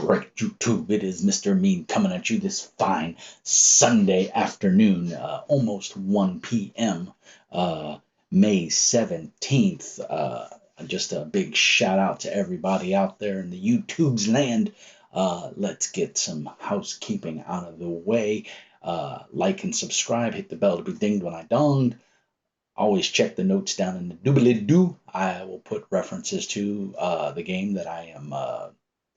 right, YouTube, it is Mr. Mean coming at you this fine Sunday afternoon, almost 1 p.m., May 17th. Just a big shout out to everybody out there in the YouTube's land. Let's get some housekeeping out of the way. Like and subscribe, hit the bell to be dinged when I donged. Always check the notes down in the doobly-doo. I will put references to the game that I am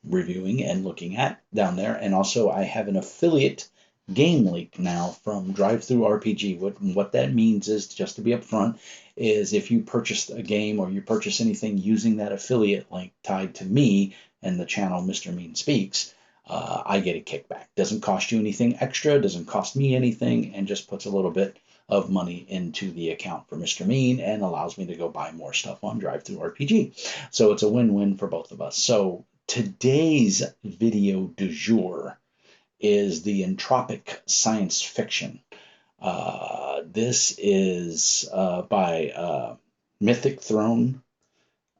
reviewing and looking at down there. And also I have an affiliate game link now from DriveThruRPG. What that means is, just to be upfront, is if you purchase a game or you purchase anything using that affiliate link tied to me and the channel Mr. Mean Speaks, I get a kickback. Doesn't cost you anything extra, doesn't cost me anything, and just puts a little bit of money into the account for Mr. Mean and allows me to go buy more stuff on DriveThruRPG. So it's a win-win for both of us. So today's video du jour is the Entropic science fiction. This is by Mythic Throne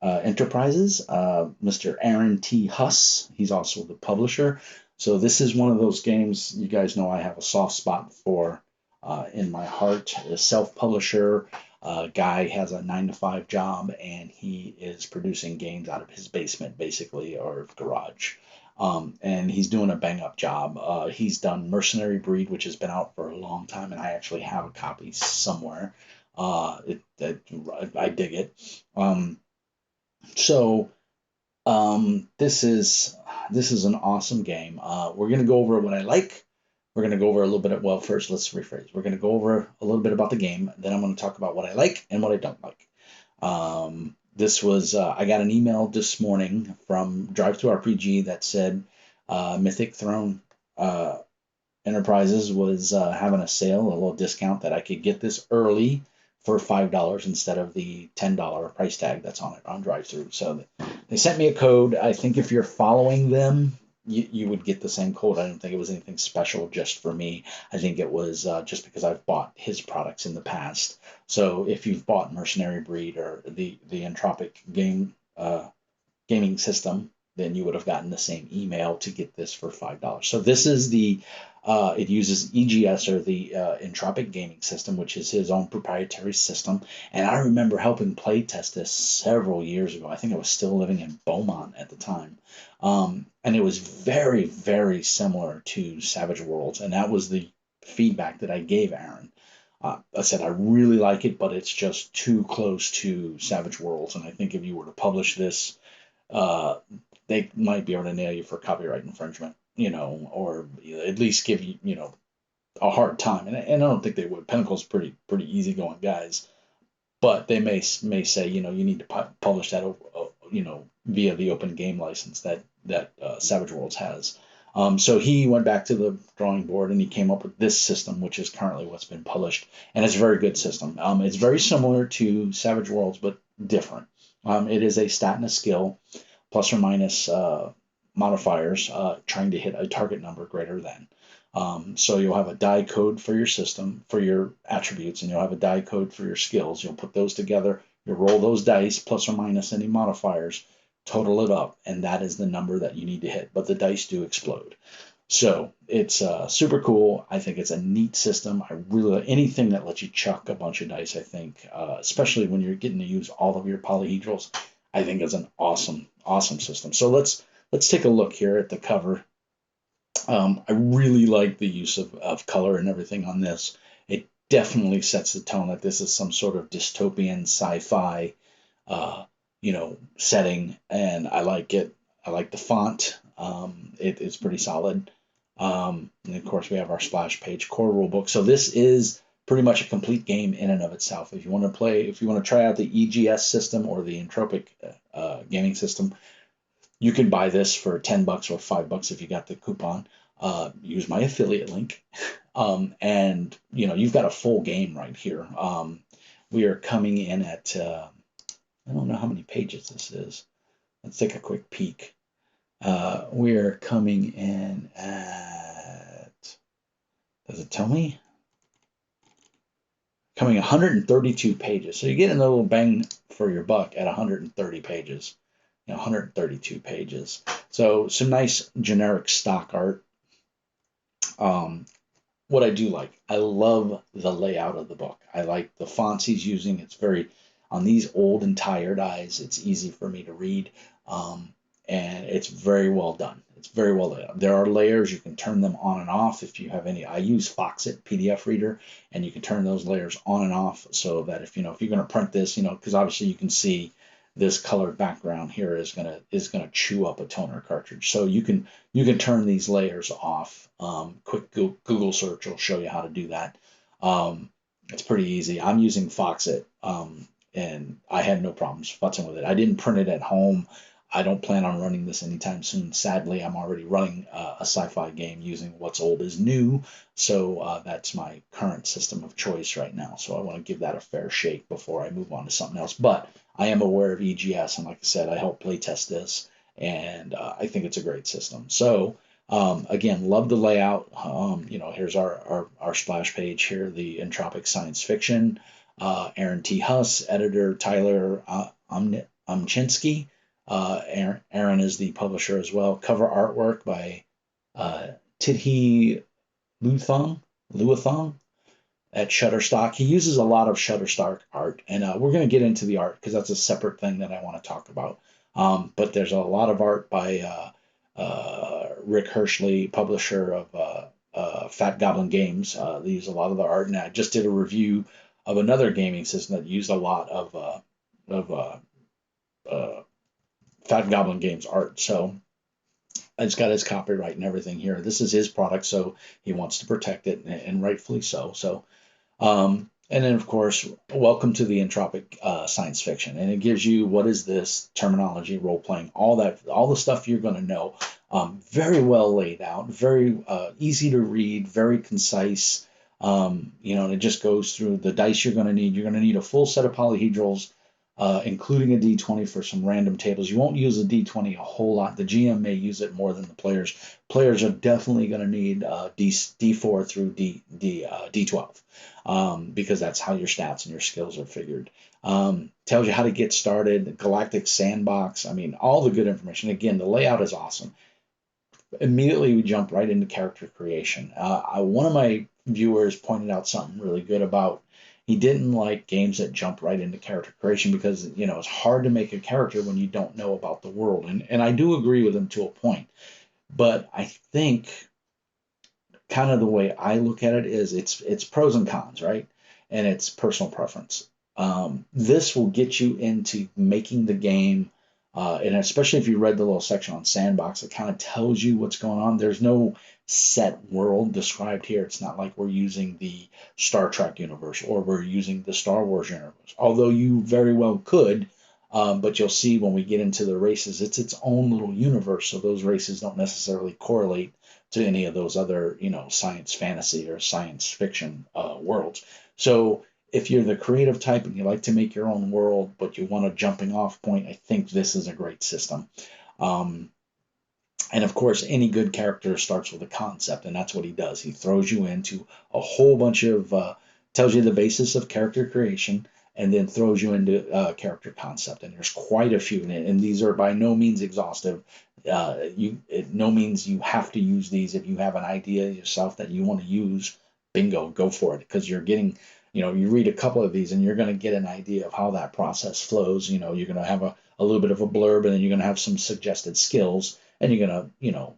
Enterprises, Mr. Aaron T. Huss. He's also the publisher. So this is one of those games you guys know I have a soft spot for in my heart. A self-publisher guy has a 9-to-5 job, and he is producing games out of his basement, basically, or garage. And he's doing a bang-up job. He's done Mercenary Breed, which has been out for a long time, and I actually have a copy somewhere. I dig it. This is an awesome game. We're gonna go over what I like. We're going to go over a little bit of, well, first, let's rephrase. We're going to go over a little bit about the game. Then I'm going to talk about what I like and what I don't like. This was, I got an email this morning from DriveThruRPG that said Mythic Throne Enterprises was having a sale, a little discount that I could get this early for $5 instead of the $10 price tag that's on it on DriveThru. So they sent me a code. I think if you're following them, you would get the same code. I don't think it was anything special just for me. I think it was just because I've bought his products in the past. So if you've bought Mercenary Breed or the Entropic gaming system, then you would have gotten the same email to get this for $5. So this is the, it uses EGS, or the Entropic gaming system, which is his own proprietary system. And I remember helping play test this several years ago. I think I was still living in Beaumont at the time. And it was very, very similar to Savage Worlds. And that was the feedback that I gave Aaron. I said, I really like it, but it's just too close to Savage Worlds. And I think if you were to publish this, they might be able to nail you for copyright infringement, or at least give you, a hard time. And I don't think they would. Pinnacle's pretty easygoing guys, but they may say, you need to publish that, via the open game license that Savage Worlds has. So he went back to the drawing board and he came up with this system, which is currently what's been published, and it's a very good system. It's very similar to Savage Worlds, but different. It is a stat and a skill, plus or minus modifiers, trying to hit a target number greater than. So you'll have a die code for your system, for your attributes, and you'll have a die code for your skills. You'll put those together, you'll roll those dice, plus or minus any modifiers, total it up, and that is the number that you need to hit. But the dice do explode. So it's super cool. I think it's a neat system. I really, anything that lets you chuck a bunch of dice, I think, especially when you're getting to use all of your polyhedrals, I think is an awesome system. So let's take a look here at the cover. I really like the use of color and everything on this. It definitely sets the tone that this is some sort of dystopian sci-fi, setting, and I like it. I like the font. It's pretty solid. And of course, we have our splash page core rulebook. So this is pretty much a complete game in and of itself. If you want to try out the EGS system or the Entropic gaming system, you can buy this for $10 or $5 if you got the coupon. Use my affiliate link, and you've got a full game right here. We are coming in at I don't know how many pages this is. Let's take a quick peek. We're coming in at, does it tell me? Coming 132 pages. So you're getting a little bang for your buck at 130 pages. 132 pages. So some nice generic stock art. What I do like, I love the layout of the book. I like the fonts he's using. It's very, on these old and tired eyes, it's easy for me to read. And it's very well done. It's very well done. There are layers. You can turn them on and off if you have any. I use Foxit PDF Reader, and you can turn those layers on and off so that if you're going to print this, because obviously you can see this colored background here is gonna chew up a toner cartridge. So you can turn these layers off. Quick Google search will show you how to do that. It's pretty easy. I'm using Foxit, and I had no problems futzing with it. I didn't print it at home. I don't plan on running this anytime soon. Sadly, I'm already running a sci-fi game using what's old is new. So that's my current system of choice right now. So I want to give that a fair shake before I move on to something else. But I am aware of EGS, and like I said, I helped playtest this, and I think it's a great system. So again, love the layout. Here's our splash page here, the Entropic Science Fiction. Aaron T. Huss, editor Tyler Umchinsky. Aaron is the publisher as well. Cover artwork by Tidhi Luathong at Shutterstock. He uses a lot of Shutterstock art, and we're going to get into the art because that's a separate thing that I want to talk about. But there's a lot of art by Rick Hershey, publisher of Fat Goblin Games. They use a lot of the art, and I just did a review of another gaming system that used a lot of Fat Goblin Games art. So it's got his copyright and everything here. This is his product, so he wants to protect it, and rightfully so. So, and then of course, welcome to the Entropic Science Fiction, and it gives you what is this terminology, role playing, all the stuff you're going to know. Very well laid out, very easy to read, very concise. And it just goes through the dice you're going to need. You're going to need a full set of polyhedrals, including a D20 for some random tables. You won't use a D20 a whole lot. The GM may use it more than the players. Players are definitely going to need D4 through D12 because that's how your stats and your skills are figured. Tells you how to get started, Galactic Sandbox. I mean, all the good information. Again, the layout is awesome. Immediately, we jump right into character creation. One of my viewers pointed out something really good about he didn't like games that jump right into character creation because, it's hard to make a character when you don't know about the world. And I do agree with him to a point. But I think kind of the way I look at it is it's pros and cons, right? And it's personal preference. This will get you into making the game, and especially if you read the little section on Sandbox, it kind of tells you what's going on. There's no set world described here. It's not like we're using the Star Trek universe or we're using the Star Wars universe, although you very well could. But you'll see when we get into the races, it's its own little universe. So those races don't necessarily correlate to any of those other, science fantasy or science fiction worlds. So if you're the creative type and you like to make your own world, but you want a jumping off point, I think this is a great system. And of course, any good character starts with a concept, and that's what he does. He throws you into a whole bunch of, tells you the basis of character creation, and then throws you into character concept. And there's quite a few, and these are by no means exhaustive. No means you have to use these. If you have an idea yourself that you want to use, bingo, go for it, because you're getting, you read a couple of these and you're going to get an idea of how that process flows. You're going to have a little bit of a blurb, and then you're going to have some suggested skills, and you're going to,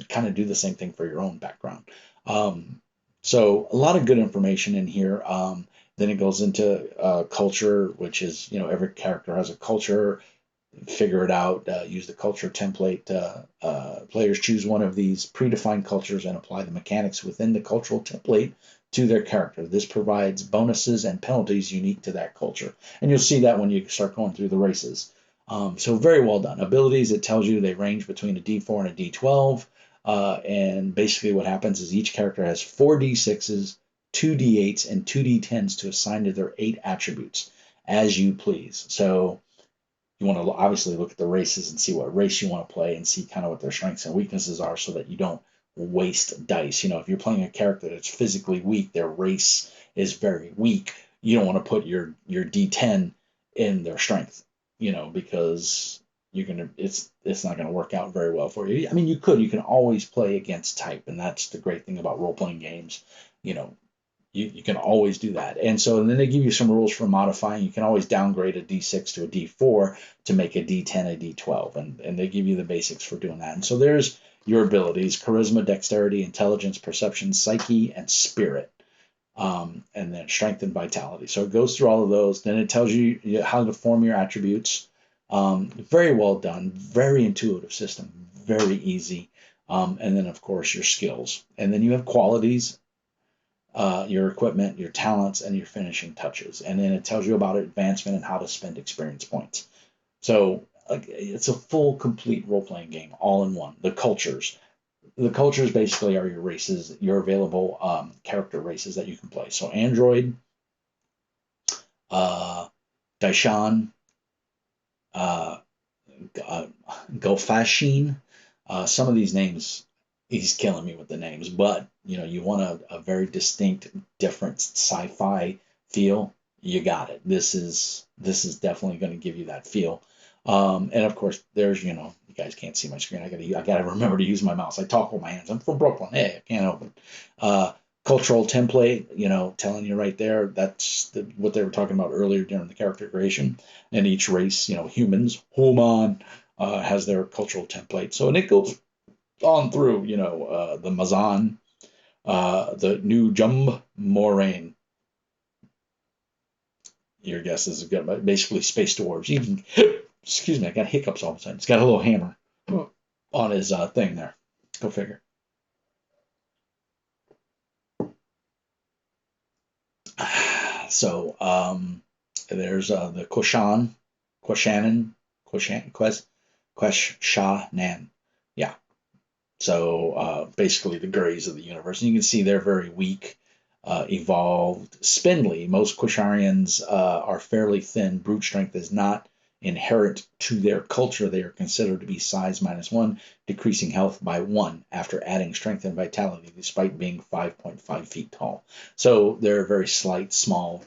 kind of do the same thing for your own background. So a lot of good information in here. Then it goes into culture, which is, every character has a culture. Figure it out. Use the culture template. Players choose one of these predefined cultures and apply the mechanics within the cultural template to their character. This provides bonuses and penalties unique to that culture. And you'll see that when you start going through the races. So very well done. Abilities, it tells you they range between a D4 and a D12. And basically what happens is each character has 4 D6s, 2 D8s, and 2 D10s to assign to their 8 attributes as you please. So you want to obviously look at the races and see what race you want to play and see kind of what their strengths and weaknesses are so that you don't waste dice. If you're playing a character that's physically weak, their race is very weak, you don't want to put your D10 in their strength, because it's not gonna work out very well for you. I mean, you can always play against type, and that's the great thing about role playing games. You know, you can always do that. And so then they give you some rules for modifying. You can always downgrade a D6 to a D4 to make a D10 a D12, and they give you the basics for doing that. And so there's your abilities: charisma, dexterity, intelligence, perception, psyche, and spirit. And then strength and vitality. So it goes through all of those. Then it tells you how to form your attributes. Very well done, very intuitive system, very easy. And then of course your skills. And then you have qualities, your equipment, your talents, and your finishing touches. And then it tells you about advancement and how to spend experience points. So it's a full, complete role-playing game, all in one. The cultures basically are your races, your available character races that you can play. So Android, Daishan, Golfashin. Some of these names, he's killing me with the names, but you want a very distinct, different sci-fi feel. You got it. This is definitely going to give you that feel. And of course, there's you guys can't see my screen. I gotta remember to use my mouse. I talk with my hands. I'm from Brooklyn. Hey, I can't help it. Cultural template, telling you right there. That's what they were talking about earlier during the character creation. And each race, humans, human, has their cultural template. So and it goes on through, the Mazan, the New Jumb Moraine. Your guess is good, but basically space dwarves. Even excuse me, I got hiccups all of a sudden. It's got a little hammer on his thing there. Go figure. So there's the Queshanan. Yeah. So basically the Greys of the universe. And you can see they're very weak, evolved, spindly. Most Quasharians are fairly thin. Brute strength is not inherent to their culture. They are considered to be size -1, decreasing health by 1 after adding strength and vitality, despite being 5.5 feet tall. So they're a very slight, small,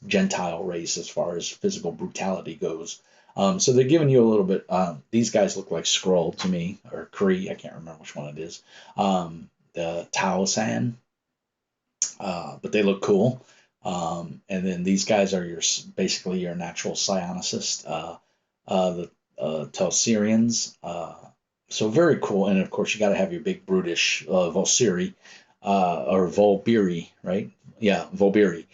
Gentile race as far as physical brutality goes. So they're giving you a little bit. These guys look like Skrull to me, or Kree. I can't remember which one it is. The Tao-san, but they look cool. And then these guys are basically your natural psionicist, the Telsirians. So very cool. And of course, you got to have your big brutish Volsiri, or Volbiri, right? Yeah, Volbiri.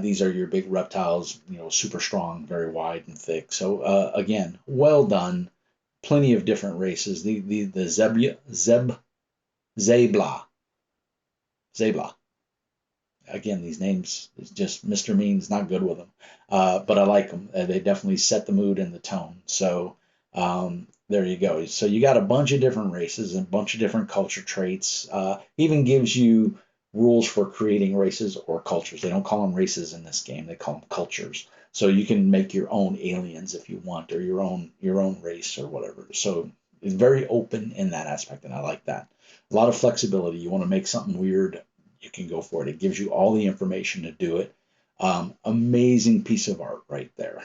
These are your big reptiles, super strong, very wide and thick. So again, well done. Plenty of different races. The Zebla. Again, these names is just Mr. Mean's not good with them, but I like them. They definitely set the mood and the tone. So there you go. So you got a bunch of different races and a bunch of different culture traits. Even gives you rules for creating races or cultures. They don't call them races in this game. They call them cultures. So you can make your own aliens if you want, or your own race or whatever. So it's very open in that aspect, and I like that. A lot of flexibility. You want to make something weird, you can go for it. It gives you all the information to do it. Amazing piece of art right there.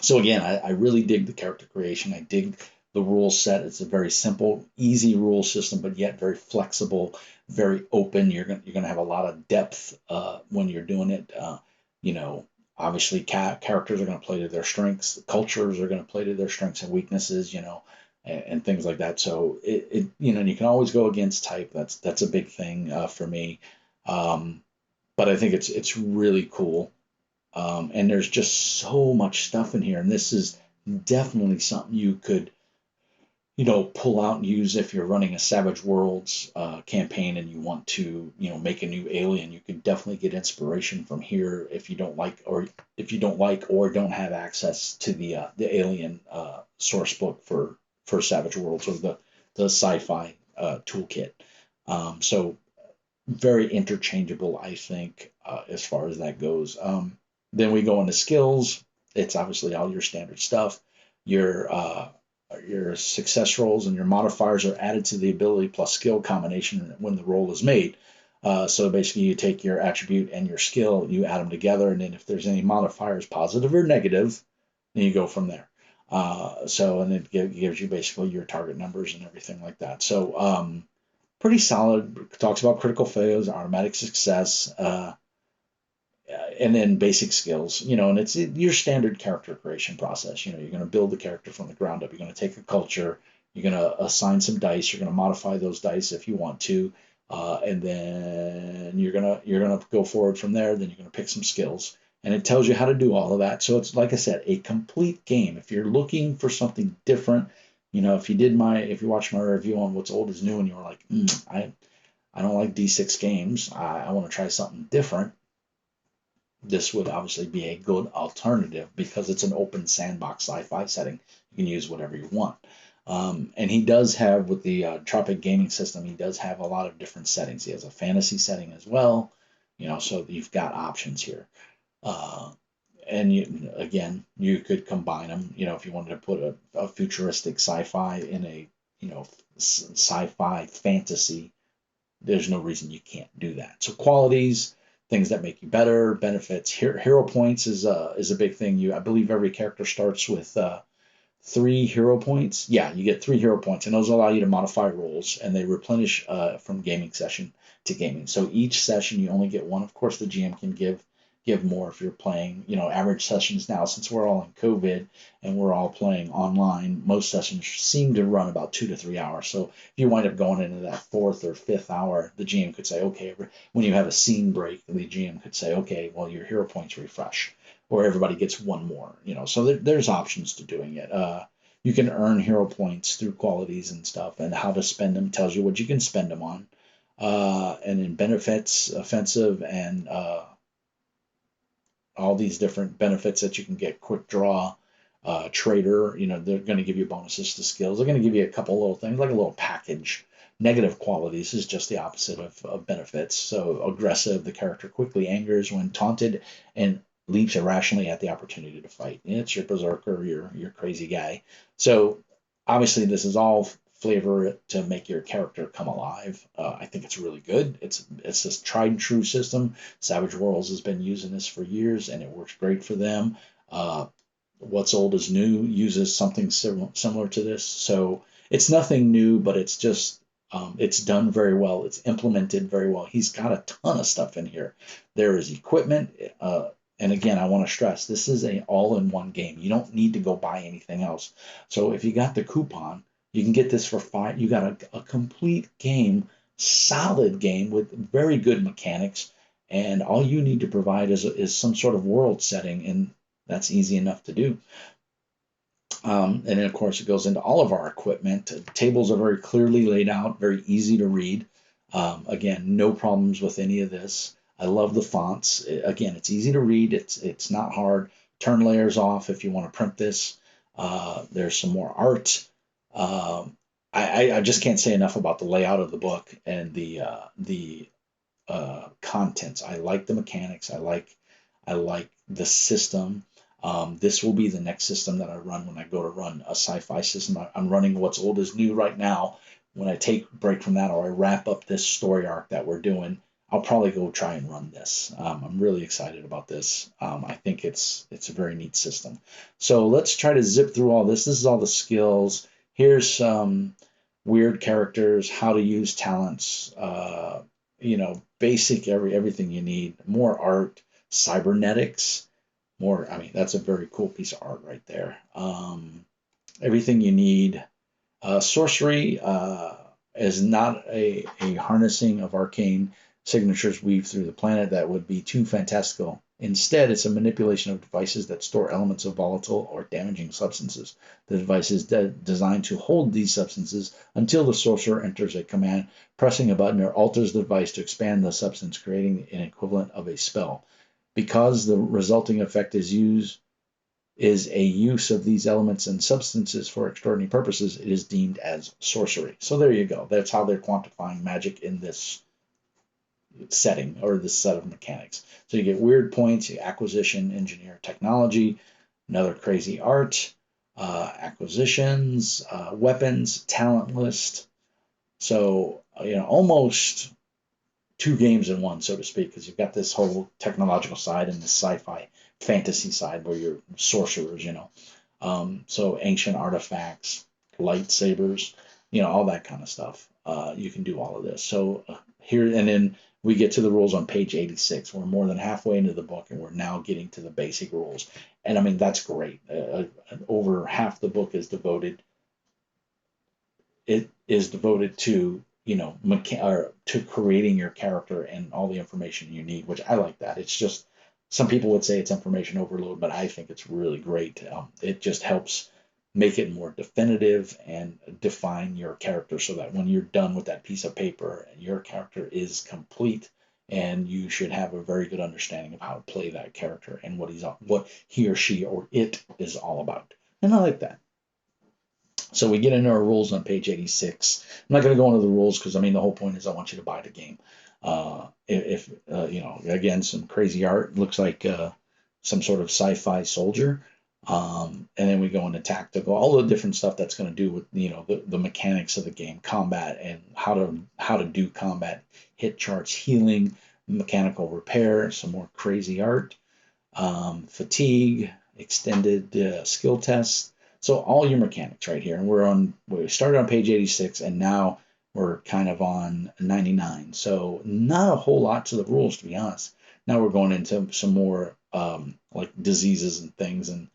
So again, I really dig the character creation. I dig the rule set. It's a very simple, easy rule system, but yet very flexible, very open. You're gonna have a lot of depth when you're doing it. Obviously, characters are gonna play to their strengths. The cultures are gonna play to their strengths and weaknesses. And things like that. So you can always go against type. That's a big thing for me. But I think it's really cool. And there's just so much stuff in here. And this is definitely something you could, pull out and use if you're running a Savage Worlds campaign and you want to, make a new alien. You could definitely get inspiration from here if you don't like or don't have access to the alien source book for Savage Worlds, or the sci-fi toolkit. So very interchangeable, I think, as far as that goes. Then we go into skills. It's obviously all your standard stuff. Your success rolls and your modifiers are added to the ability plus skill combination when the roll is made. So basically, you take your attribute and your skill, you add them together, and then if there's any modifiers, positive or negative, then you go from there. And it gives you basically your target numbers and everything like that. So pretty solid. Talks about critical failures, automatic success, and then basic skills. And it's your standard character creation process. You're going to build the character from the ground up. You're going to take a culture. You're going to assign some dice. You're going to modify those dice if you want to, and then you're gonna go forward from there. Then you're going to pick some skills, and it tells you how to do all of that. So it's, like I said, a complete game. If you're looking for something different, if you watched my review on What's Old is New, and you were like, I don't like D6 games. I want to try something different. This would obviously be a good alternative because it's an open sandbox sci-fi setting. You can use whatever you want. And he does have, with the Entropic gaming system, he does have a lot of different settings. He has a fantasy setting as well, so you've got options here. And you could combine them, if you wanted to put a futuristic sci-fi in a, sci-fi fantasy, there's no reason you can't do that. So qualities, things that make you better, benefits. Hero points is a big thing. I believe every character starts with 3 hero points. Yeah, you get 3 hero points, and those allow you to modify rolls, and they replenish from gaming session to gaming. So each session you only get one. Of course, the GM can give more if you're playing. Average sessions now, since we're all in COVID and we're all playing online, most sessions seem to run about 2 to 3 hours. So if you wind up going into that 4th or 5th hour, the GM could say, okay, when you have a scene break, the GM could say, okay, well, your hero points refresh, or everybody gets one more. So there's options to doing it. You can earn hero points through qualities and stuff, and how to spend them tells you what you can spend them on. And then benefits, offensive, and all these different benefits that you can get. Quick draw, trader, they're going to give you bonuses to skills. They're going to give you a couple little things, like a little package. Negative qualities is just the opposite of benefits. So aggressive, the character quickly angers when taunted and leaps irrationally at the opportunity to fight. It's your berserker, your crazy guy. So obviously this is all flavor to make your character come alive. I think it's really good. It's this tried and true system. Savage Worlds has been using this for years, and it works great for them. What's Old is New uses something similar to this. So it's nothing new, but it's just it's done very well. It's implemented very well. He's got a ton of stuff in here. There is equipment. And again, I want to stress, this is an all-in-one game. You don't need to go buy anything else. So if you got the coupon, you can get this for $5. You got a complete game, solid game with very good mechanics, and all you need to provide is some sort of world setting, and that's easy enough to do. And then, of course, it goes into all of our equipment. Tables are very clearly laid out, very easy to read. Again, no problems with any of this. I love the fonts. Again, it's easy to read. It's not hard. Turn layers off if you want to print this. There's some more art. I just can't say enough about the layout of the book and the contents. I like the mechanics. I like the system. This will be the next system that I run when I go to run a sci-fi system. I'm running What's Old is New right now. When I take a break from that, or I wrap up this story arc that we're doing, I'll probably go try and run this. I'm really excited about this. I think it's a very neat system. So let's try to zip through all this. This is all the skills. Here's some weird characters, how to use talents, basic everything you need. More art, cybernetics, more. I mean, that's a very cool piece of art right there. Everything you need. Sorcery is not a harnessing of arcane signatures weaved through the planet. That would be too fantastical. Instead, it's a manipulation of devices that store elements of volatile or damaging substances. The device is designed to hold these substances until the sorcerer enters a command, pressing a button, or alters the device to expand the substance, creating an equivalent of a spell. Because the resulting effect is a use of these elements and substances for extraordinary purposes, it is deemed as sorcery. So there you go. That's how they're quantifying magic in this setting, or this set of mechanics. So you get weird points, acquisition, engineer, technology, another crazy art, acquisitions, weapons, talent list. So, almost two games in one, so to speak, because you've got this whole technological side and this sci-fi fantasy side where you're sorcerers, so ancient artifacts, lightsabers, all that kind of stuff. You can do all of this. So here, and then we get to the rules on page 86. We're more than halfway into the book, and we're now getting to the basic rules. And I mean, that's great. Over half the book is devoted. It is devoted to to creating your character and all the information you need, which I like that. It's just some people would say it's information overload, but I think it's really great. It just helps make it more definitive and define your character so that when you're done with that piece of paper, your character is complete, and you should have a very good understanding of how to play that character and what he or she or it is all about. And I like that. So we get into our rules on page 86. I'm not going to go into the rules because, I mean, the whole point is I want you to buy the game. Again, some crazy art. Looks like some sort of sci-fi soldier. And then we go into tactical, all the different stuff that's going to do with, the mechanics of the game, combat, and how to do combat, hit charts, healing, mechanical repair, some more crazy art, fatigue, extended skill tests. So all your mechanics right here. And we started on page 86, and now we're kind of on 99. So not a whole lot to the rules, to be honest. Now we're going into some more like diseases and things, and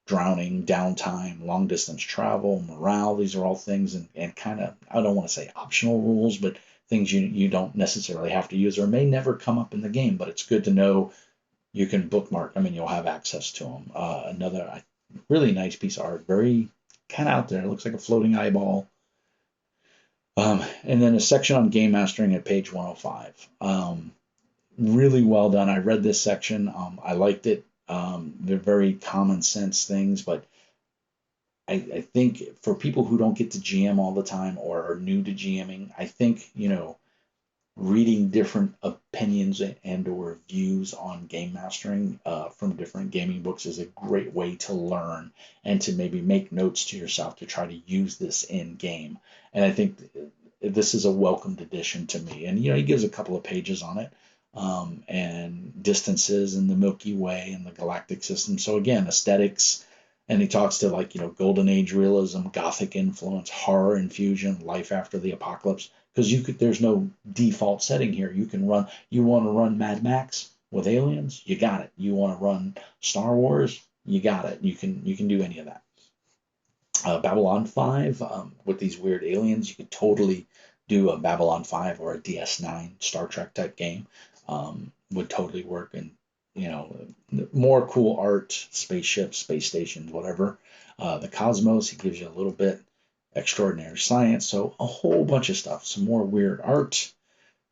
drowning, downtime, long distance travel, morale. These are all things and kind of, I don't want to say optional rules, but things you don't necessarily have to use or may never come up in the game, but it's good to know. You can bookmark them and you'll have access to them. Another really nice piece of art, very kind of out there. It looks like a floating eyeball. And then a section on game mastering at page 105. Really well done. I read this section. I liked it. They're very common sense things, but I think for people who don't get to GM all the time or are new to GMing, I think, reading different opinions and or views on game mastering from different gaming books is a great way to learn and to maybe make notes to yourself to try to use this in game. And I think this is a welcomed addition to me. And he gives a couple of pages on it, and distances in the Milky Way and the galactic system. So again, aesthetics. And he talks to Golden Age realism, Gothic influence, horror infusion, life after the apocalypse. Because there's no default setting here. You want to run Mad Max with aliens, you got it. You want to run Star Wars, you got it. You can do any of that. Babylon 5 with these weird aliens, you could totally do a Babylon 5 or a DS9 Star Trek type game. Would totally work, and more cool art, spaceships, space stations, whatever. The cosmos, he gives you a little bit. Extraordinary science, so a whole bunch of stuff. Some more weird art,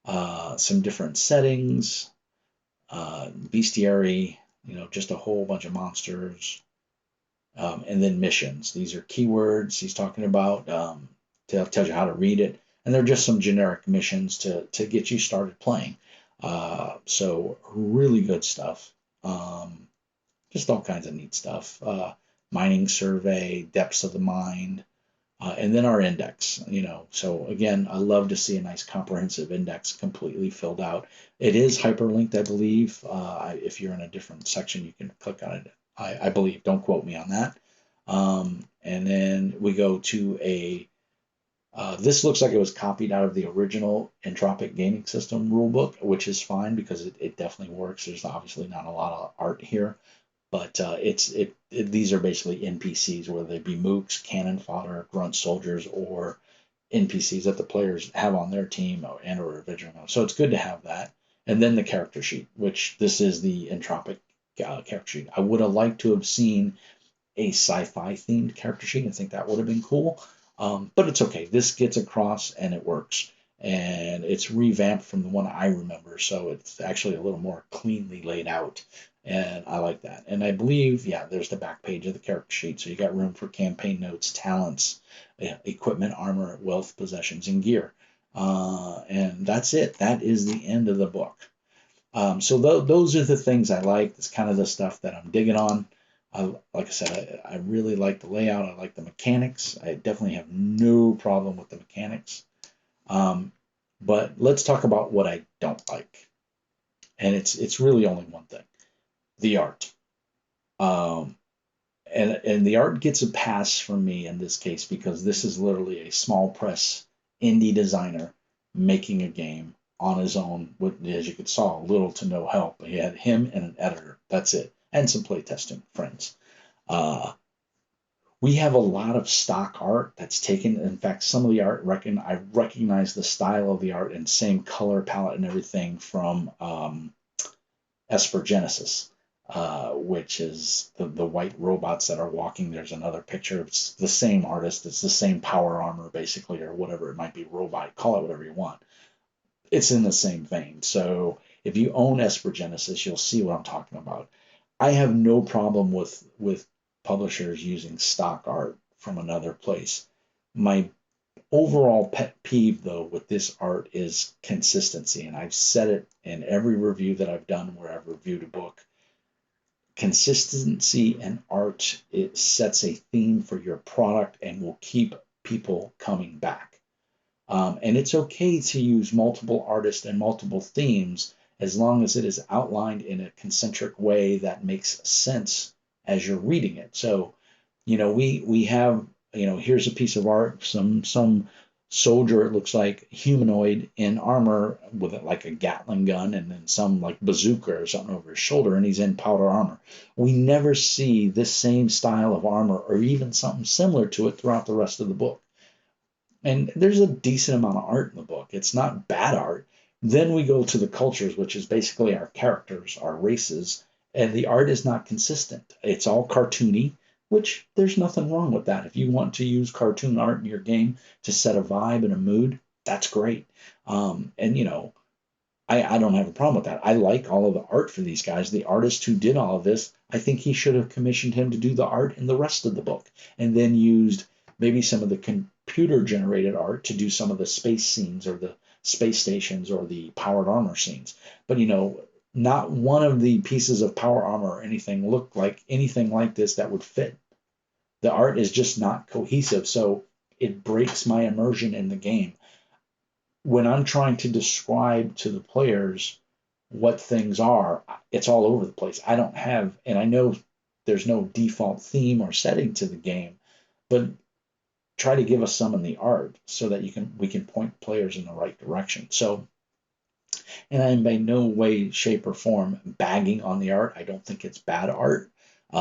some different settings, bestiary, just a whole bunch of monsters, and then missions. These are keywords he's talking about. Tells you how to read it, and they're just some generic missions to get you started playing. So really good stuff. Just all kinds of neat stuff. Mining survey, depths of the mind. And then our index, so again, I love to see a nice comprehensive index completely filled out. It is hyperlinked, I believe. If you're in a different section, you can click on it. I believe. Don't quote me on that. And then we go to this looks like it was copied out of the original Entropic gaming system rulebook, which is fine because it definitely works. There's obviously not a lot of art here. But these are basically NPCs, whether they be mooks, cannon fodder, grunt soldiers, or NPCs that the players have on their team or original. So it's good to have that. And then the character sheet, which this is the Entropic character sheet. I would have liked to have seen a sci-fi themed character sheet. I think that would have been cool. But it's okay. This gets across and it works. And it's revamped from the one I remember. So it's actually a little more cleanly laid out. And I like that. And I believe, there's the back page of the character sheet. So you got room for campaign notes, talents, equipment, armor, wealth, possessions, and gear. And that's it. That is the end of the book. So those are the things I like. It's kind of the stuff that I'm digging on. Like I said, I really like the layout. I like the mechanics. I definitely have no problem with the mechanics. But let's talk about what I don't like. And it's really only one thing. The art. Um, and the art gets a pass from me in this case because this is literally a small press indie designer making a game on his own with, as you could saw, little to no help. He had him and an editor. That's it. And some playtesting friends. Uh, we have a lot of stock art that's taken. In fact, some of the art I recognize the style of the art and same color palette and everything from Esper Genesis, which is the white robots that are walking. There's another picture. It's the same artist. It's the same power armor, basically, or whatever it might be, robot. Call it whatever you want. It's in the same vein. So if you own Esper Genesis, you'll see what I'm talking about. I have no problem with publishers using stock art from another place. My overall pet peeve, though, with this art is consistency, and I've said it in every review that I've done where I've reviewed a book. Consistency in art, it sets a theme for your product and will keep people coming back. And it's okay to use multiple artists and multiple themes as long as it is outlined in a concentric way that makes sense as you're reading it. So, we have, here's a piece of art, some soldier, it looks like humanoid in armor with like a Gatling gun and then some like bazooka or something over his shoulder, and he's in powder armor. We never see this same style of armor or even something similar to it throughout the rest of the book. And there's a decent amount of art in the book. It's not bad art. Then we go to the cultures, which is basically our characters, our races, and the art is not consistent. It's all cartoony, which there's nothing wrong with that. If you want to use cartoon art in your game to set a vibe and a mood, that's great. And I don't have a problem with that. I like all of the art for these guys. The artist who did all of this, I think he should have commissioned him to do the art in the rest of the book and then used maybe some of the computer generated art to do some of the space scenes or the space stations or the powered armor scenes. But not one of the pieces of power armor or anything looked like anything like this that would fit. The art is just not cohesive, so it breaks my immersion in the game when I'm trying to describe to the players what things are, it's all over the place. I don't have, and I know there's no default theme or setting to the game, but try to give us some in the art so that we can point players in the right direction. So, and I'm by no way, shape, or form bagging on the art. I don't think it's bad art.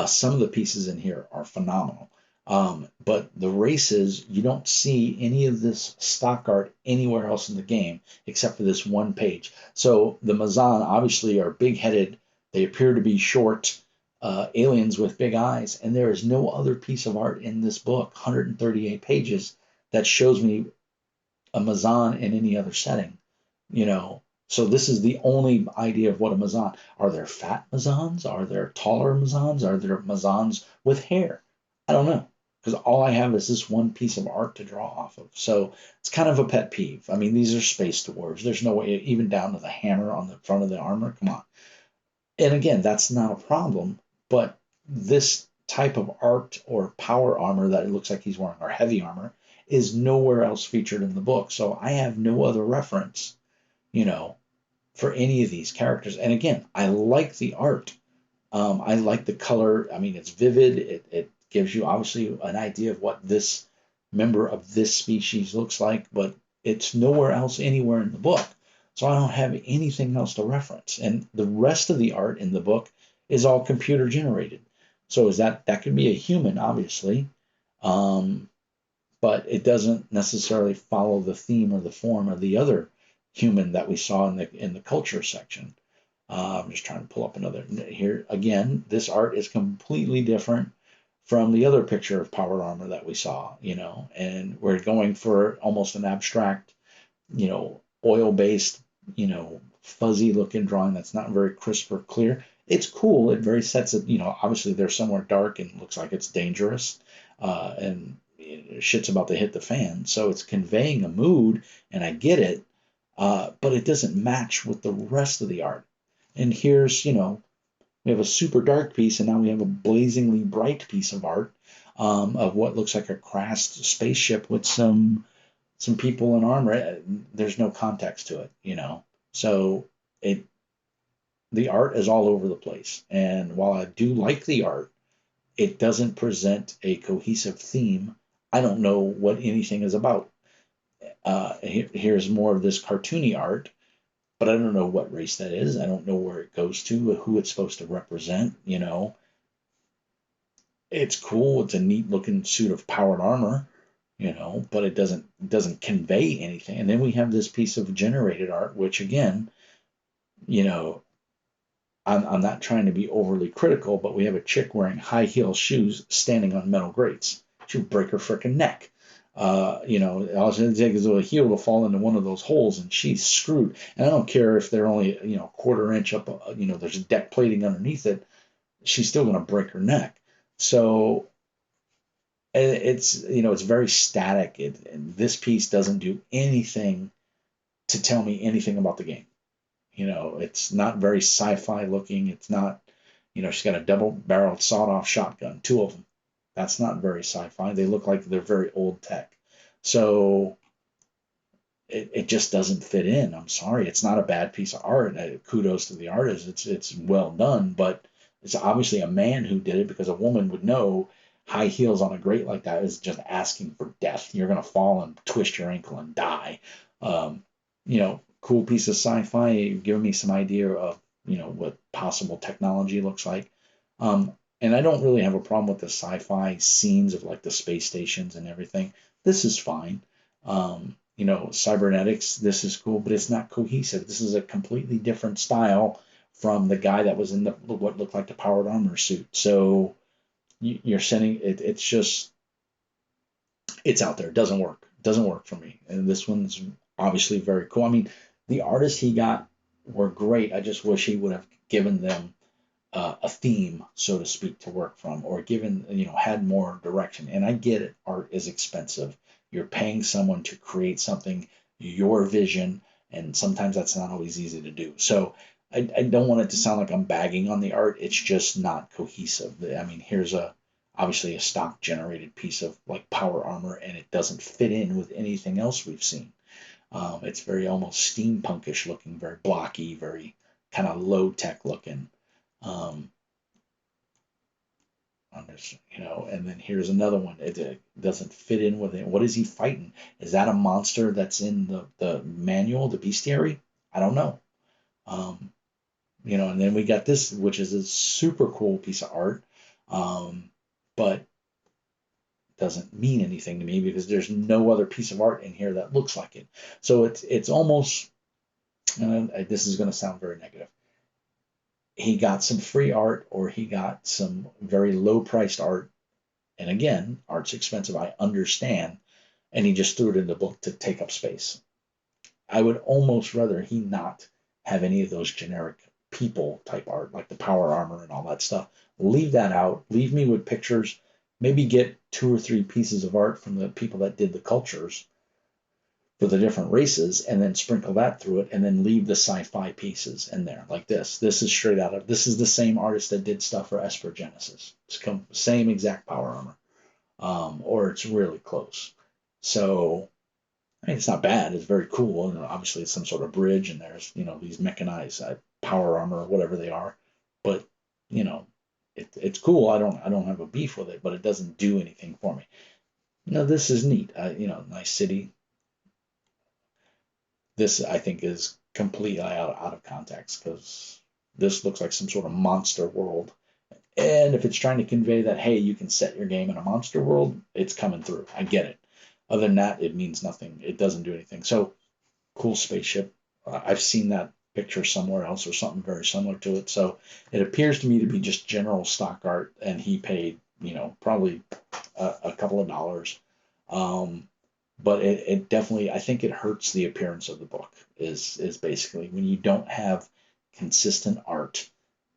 Some of the pieces in here are phenomenal. But the races, you don't see any of this stock art anywhere else in the game except for this one page. So the Mazan obviously are big-headed. They appear to be short aliens with big eyes, and there is no other piece of art in this book, 138 pages, that shows me a Mazan in any other setting. You know, so this is the only idea of what a Mazan. Are there fat Mazans? Are there taller Mazans? Are there Mazans with hair? I don't know, because all I have is this one piece of art to draw off of. So it's kind of a pet peeve. I mean, these are space dwarves. There's no way, even down to the hammer on the front of the armor. Come on. And again, that's not a problem, but this type of art or power armor that it looks like he's wearing, or heavy armor, is nowhere else featured in the book. So I have no other reference, you know, for any of these characters. And again, I like the art. I like the color. I mean, it's vivid. It gives you obviously an idea of what this member of this species looks like, but it's nowhere else anywhere in the book. So I don't have anything else to reference. And the rest of the art in the book is all computer generated. So that could be a human, obviously, um, but it doesn't necessarily follow the theme or the form of the other human that we saw in the culture section. I'm just trying to pull up another here. Again, this art is completely different from the other picture of powered armor that we saw, and we're going for almost an abstract, oil-based, fuzzy looking drawing that's not very crisp or clear. It's cool. It very sets it, obviously they're somewhere dark and looks like it's dangerous, and shit's about to hit the fan. So it's conveying a mood, and I get it, but it doesn't match with the rest of the art. And here's, we have a super dark piece, and now we have a blazingly bright piece of art of what looks like a crashed spaceship with some some people in armor. There's no context to it, So it the art is all over the place. And while I do like the art, it doesn't present a cohesive theme. I don't know what anything is about. Here's more of this cartoony art, but I don't know what race that is. I don't know where it goes to, who it's supposed to represent. It's cool. It's a neat looking suit of powered armor, but it doesn't convey anything. And then we have this piece of generated art, which again, you know, I'm not trying to be overly critical, but we have a chick wearing high heel shoes standing on metal grates. She'll break her freaking neck. All she takes is a heel to fall into one of those holes, and she's screwed. And I don't care if they're only a quarter inch up. There's deck plating underneath it. She's still going to break her neck. So it's very static. And this piece doesn't do anything to tell me anything about the game. It's not very sci-fi looking. It's not, she's got a double-barreled sawed-off shotgun, two of them. That's not very sci-fi. They look like they're very old tech. So it just doesn't fit in. I'm sorry. It's not a bad piece of art. Kudos to the artist. It's well done, but it's obviously a man who did it, because a woman would know high heels on a grate like that is just asking for death. You're going to fall and twist your ankle and die. Cool piece of sci-fi, giving me some idea of, what possible technology looks like. And I don't really have a problem with the sci-fi scenes of like the space stations and everything. This is fine. Cybernetics, this is cool, but it's not cohesive. This is a completely different style from the guy that was in what looked like the powered armor suit. So you're sending it. It's out there. It doesn't work. It doesn't work for me. And this one's obviously very cool. I mean, the artists he got were great. I just wish he would have given them a theme, so to speak, to work from, or given, had more direction. And I get it. Art is expensive. You're paying someone to create something, your vision, and sometimes that's not always easy to do. So I don't want it to sound like I'm bagging on the art. It's just not cohesive. I mean, here's obviously a stock generated piece of like power armor, and it doesn't fit in with anything else we've seen. It's very almost steampunkish looking, very blocky, very kind of low tech looking. And then here's another one. It doesn't fit in with it. What is he fighting? Is that a monster that's in the manual, the bestiary? I don't know. And then we got this, which is a super cool piece of art, but doesn't mean anything to me because there's no other piece of art in here that looks like it. So it's almost, and this is going to sound very negative, he got some free art or he got some very low priced art. And again, art's expensive, I understand. And he just threw it in the book to take up space. I would almost rather he not have any of those generic people type art, like the power armor and all that stuff. Leave that out. Leave me with pictures. Maybe get 2 or 3 pieces of art from the people that did the cultures for the different races, and then sprinkle that through it, and then leave the sci-fi pieces in there like this. This is straight out of, this is the same artist that did stuff for Esper Genesis. It's same exact power armor, or it's really close. So, I mean, it's not bad. It's very cool. And obviously, it's some sort of bridge, and there's these mechanized power armor, or whatever they are. But it's cool. I don't have a beef with it, but it doesn't do anything for me. This is neat. Nice city. This, I think, is completely out of context because this looks like some sort of monster world. And if it's trying to convey that, hey, you can set your game in a monster world, it's coming through. I get it. Other than that, it means nothing. It doesn't do anything. So, cool spaceship. I've seen that picture somewhere else or something very similar to it. So, it appears to me to be just general stock art, and he paid, probably a couple of dollars. But it definitely, I think it hurts the appearance of the book is basically when you don't have consistent art,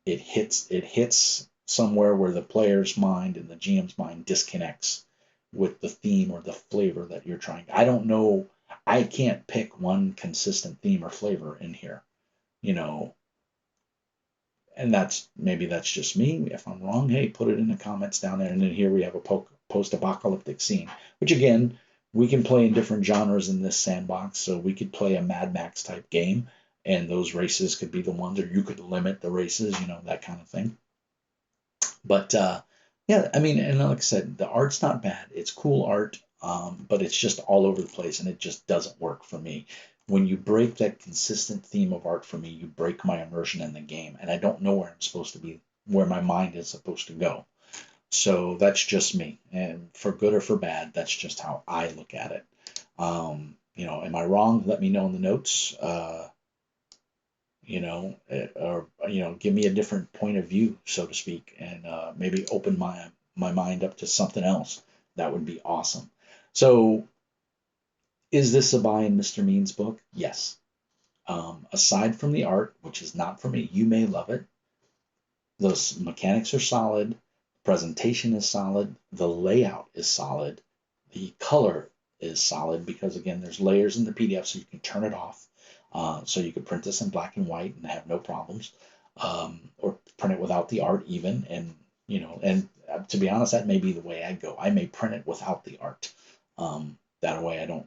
it hits somewhere where the player's mind and the GM's mind disconnects with the theme or the flavor that you're trying. I don't know. I can't pick one consistent theme or flavor in here, and maybe that's just me. If I'm wrong, hey, put it in the comments down there. And then here we have a post-apocalyptic scene, which again, we can play in different genres in this sandbox. So we could play a Mad Max type game, and those races could be the ones, or you could limit the races, that kind of thing. But yeah, I mean, and like I said, the art's not bad. It's cool art, but it's just all over the place, and it just doesn't work for me. When you break that consistent theme of art for me, you break my immersion in the game, and I don't know where I'm supposed to be, where my mind is supposed to go. So that's just me, and for good or for bad, that's just how I look at it. Am I wrong? Let me know in the notes. Or give me a different point of view, so to speak, and maybe open my mind up to something else. That would be awesome. So, is this a buy in Mr. Mean's book? Yes. Aside from the art, which is not for me, you may love it. Those mechanics are solid. Presentation is solid. The layout is solid. The color is solid because, again, there's layers in the PDF, so you can turn it off. So you could print this in black and white and have no problems, or print it without the art even. And to be honest, that may be the way I go. I may print it without the art. That way,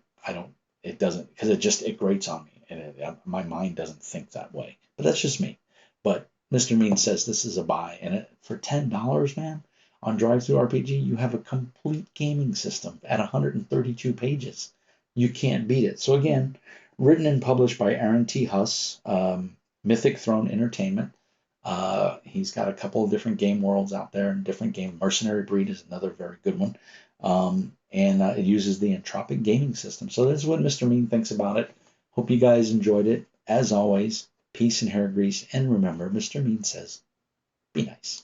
it doesn't, because it grates on me, and my mind doesn't think that way. But that's just me. But Mr. Mean says this is a buy, and for $10, man, on Drive-Thru RPG, you have a complete gaming system at 132 pages. You can't beat it. So again, written and published by Aaron T. Huss, Mythic Throne Entertainment. He's got a couple of different game worlds out there and different game. Mercenary Breed is another very good one. And it uses the Entropic gaming system. So this is what Mr. Mean thinks about it. Hope you guys enjoyed it. As always, peace and hair grease. And remember, Mr. Mean says, be nice.